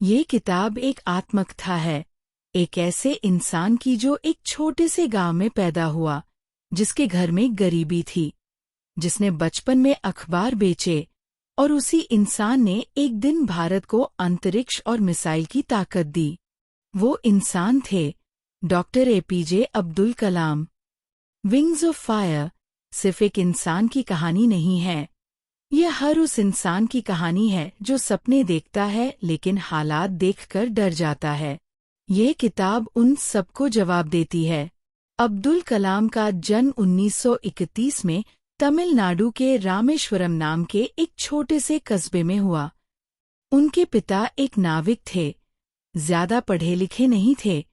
ये किताब एक आत्मकथा है, एक ऐसे इंसान की जो एक छोटे से गांव में पैदा हुआ, जिसके घर में गरीबी थी, जिसने बचपन में अखबार बेचे, और उसी इंसान ने एक दिन भारत को अंतरिक्ष और मिसाइल की ताकत दी। वो इंसान थे doctor APJ Abdul Kalam. Wings of fire सिर्फ एक इंसान की कहानी नहीं है, यह हर उस इंसान की कहानी है जो सपने देखता है लेकिन हालात देखकर डर जाता है। यह किताब उन सबको जवाब देती है। अब्दुल कलाम का जन्म 1931 में तमिलनाडु के रामेश्वरम नाम के एक छोटे से कस्बे में हुआ। उनके पिता एक नाविक थे, ज्यादा पढ़े लिखे नहीं थे,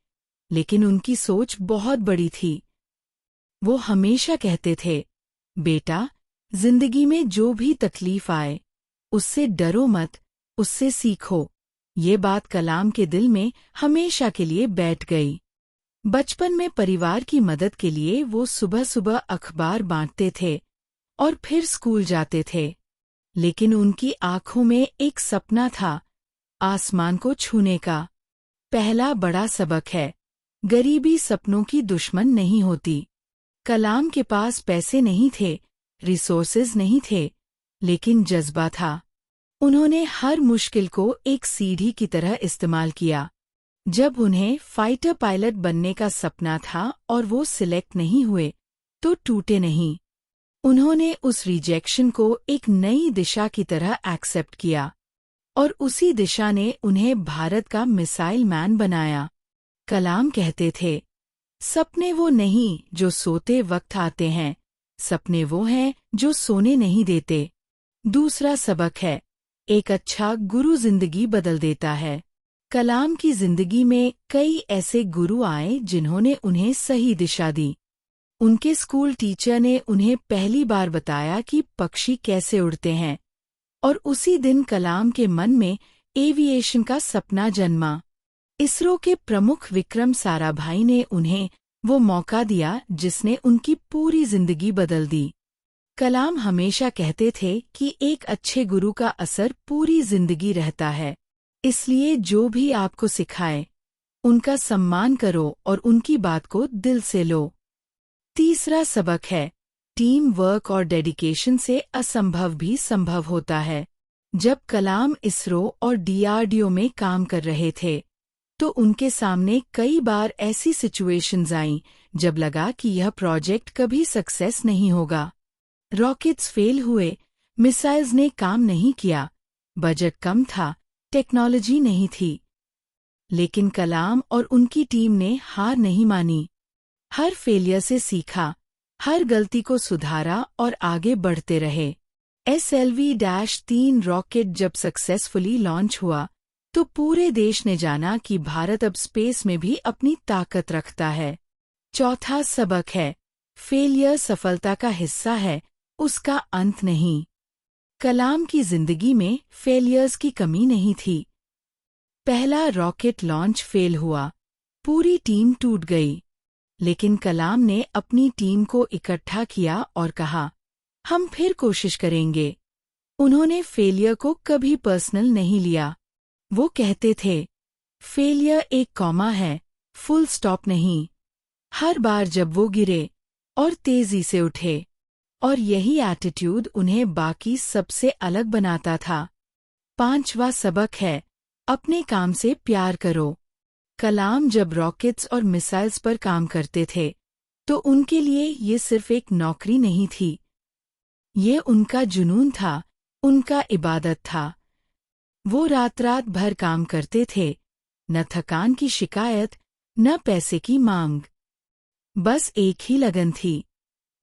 लेकिन उनकी सोच बहुत बड़ी थी। वो हमेशा कहते थे, बेटा, जिंदगी में जो भी तकलीफ आए, उससे डरो मत, उससे सीखो। ये बात कलाम के दिल में हमेशा के लिए बैठ गई। बचपन में परिवार की मदद के लिए वो सुबह सुबह अखबार बांटते थे और फिर स्कूल जाते थे। लेकिन उनकी आंखों में एक सपना था, आसमान को छूने का। पहला बड़ा सबक है, गरीबी सपनों की दुश्मन नहीं होती। कलाम के पास पैसे नहीं थे, रिसोर्सेज नहीं थे, लेकिन जज्बा था। उन्होंने हर मुश्किल को एक सीढ़ी की तरह इस्तेमाल किया। जब उन्हें फाइटर पायलट बनने का सपना था और वो सिलेक्ट नहीं हुए, तो टूटे नहीं। उन्होंने उस रिजेक्शन को एक नई दिशा की तरह एक्सेप्ट किया, और उसी दिशा ने उन्हें भारत का मिसाइल मैन बनाया। कलाम कहते थे, सपने वो नहीं जो सोते वक्त आते हैं, सपने वो हैं जो सोने नहीं देते। दूसरा सबक है, एक अच्छा गुरु जिंदगी बदल देता है। कलाम की जिंदगी में कई ऐसे गुरु आए जिन्होंने उन्हें सही दिशा दी। उनके स्कूल टीचर ने उन्हें पहली बार बताया कि पक्षी कैसे उड़ते हैं, और उसी दिन कलाम के मन में एविएशन का सपना जन्मा। इसरो के प्रमुख विक्रम साराभाई ने उन्हें वो मौका दिया जिसने उनकी पूरी जिंदगी बदल दी। कलाम हमेशा कहते थे कि एक अच्छे गुरु का असर पूरी जिंदगी रहता है, इसलिए जो भी आपको सिखाए, उनका सम्मान करो और उनकी बात को दिल से लो। तीसरा सबक है, टीम वर्क और डेडिकेशन से असंभव भी संभव होता है। जब कलाम इसरो और डीआरडीओ में काम कर रहे थे, तो उनके सामने कई बार ऐसी सिचुएशंस आईं जब लगा कि यह प्रोजेक्ट कभी सक्सेस नहीं होगा। रॉकेट्स फेल हुए, मिसाइल्स ने काम नहीं किया, बजट कम था, टेक्नोलॉजी नहीं थी। लेकिन कलाम और उनकी टीम ने हार नहीं मानी। हर फेलियर से सीखा, हर गलती को सुधारा और आगे बढ़ते रहे। SLV-3 रॉकेट जब सक्सेसफुली लॉन्च हुआ, तो पूरे देश ने जाना कि भारत अब स्पेस में भी अपनी ताकत रखता है। चौथा सबक है, फेलियर सफलता का हिस्सा है, उसका अंत नहीं। कलाम की जिंदगी में फेलियर्स की कमी नहीं थी। पहला रॉकेट लॉन्च फेल हुआ, पूरी टीम टूट गई, लेकिन कलाम ने अपनी टीम को इकट्ठा किया और कहा, हम फिर कोशिश करेंगे। उन्होंने फेलियर को कभी पर्सनल नहीं लिया। वो कहते थे, फेलियर एक कॉमा है, फुल स्टॉप नहीं। हर बार जब वो गिरे और तेजी से उठे, और यही एटीट्यूड उन्हें बाकी सबसे अलग बनाता था। पांचवा सबक है, अपने काम से प्यार करो। कलाम जब रॉकेट्स और मिसाइल्स पर काम करते थे, तो उनके लिए ये सिर्फ एक नौकरी नहीं थी। ये उनका जुनून था, उनका इबादत था। वो रात रात भर काम करते थे, न थकान की शिकायत, न पैसे की मांग। बस एक ही लगन थी,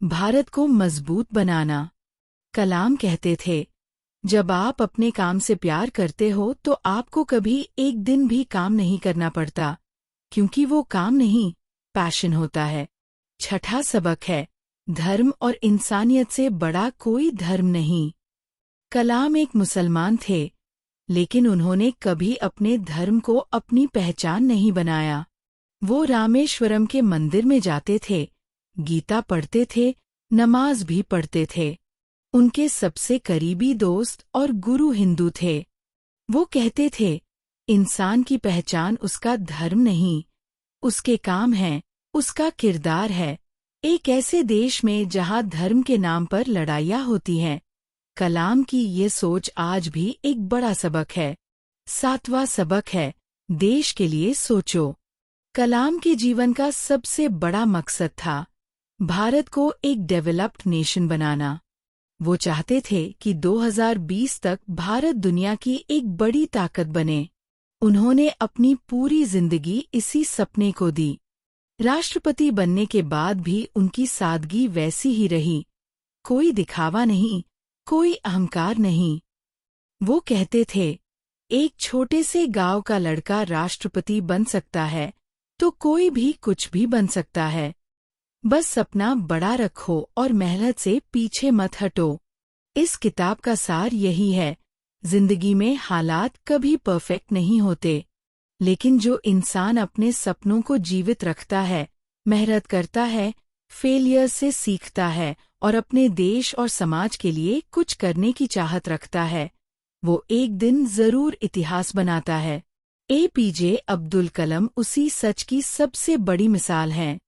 भारत को मजबूत बनाना। कलाम कहते थे, जब आप अपने काम से प्यार करते हो तो आपको कभी एक दिन भी काम नहीं करना पड़ता, क्योंकि वो काम नहीं, पैशन होता है। छठा सबक है, धर्म और इंसानियत से बड़ा कोई धर्म नहीं। कलाम एक मुसलमान थे, लेकिन उन्होंने कभी अपने धर्म को अपनी पहचान नहीं बनाया। वो रामेश्वरम के मंदिर में जाते थे, गीता पढ़ते थे, नमाज भी पढ़ते थे। उनके सबसे करीबी दोस्त और गुरु हिंदू थे। वो कहते थे, इंसान की पहचान उसका धर्म नहीं, उसके काम है, उसका किरदार है। एक ऐसे देश में जहां धर्म के नाम पर लड़ाइयाँ होती हैं, कलाम की ये सोच आज भी एक बड़ा सबक है। 7वां सबक है, देश के लिए सोचो। कलाम के जीवन का सबसे बड़ा मकसद था भारत को एक डेवलप्ड नेशन बनाना। वो चाहते थे कि 2020 तक भारत दुनिया की एक बड़ी ताकत बने। उन्होंने अपनी पूरी जिंदगी इसी सपने को दी। राष्ट्रपति बनने के बाद भी उनकी सादगी वैसी ही रही। कोई दिखावा नहीं, कोई अहंकार नहीं। वो कहते थे, एक छोटे से गांव का लड़का राष्ट्रपति बन सकता है तो कोई भी कुछ भी बन सकता है। बस सपना बड़ा रखो और मेहनत से पीछे मत हटो। इस किताब का सार यही है, जिंदगी में हालात कभी परफेक्ट नहीं होते, लेकिन जो इंसान अपने सपनों को जीवित रखता है, मेहनत करता है, फेलियर से सीखता है और अपने देश और समाज के लिए कुछ करने की चाहत रखता है, वो एक दिन जरूर इतिहास बनाता है। APJ अब्दुल कलाम उसी सच की सबसे बड़ी मिसाल हैं।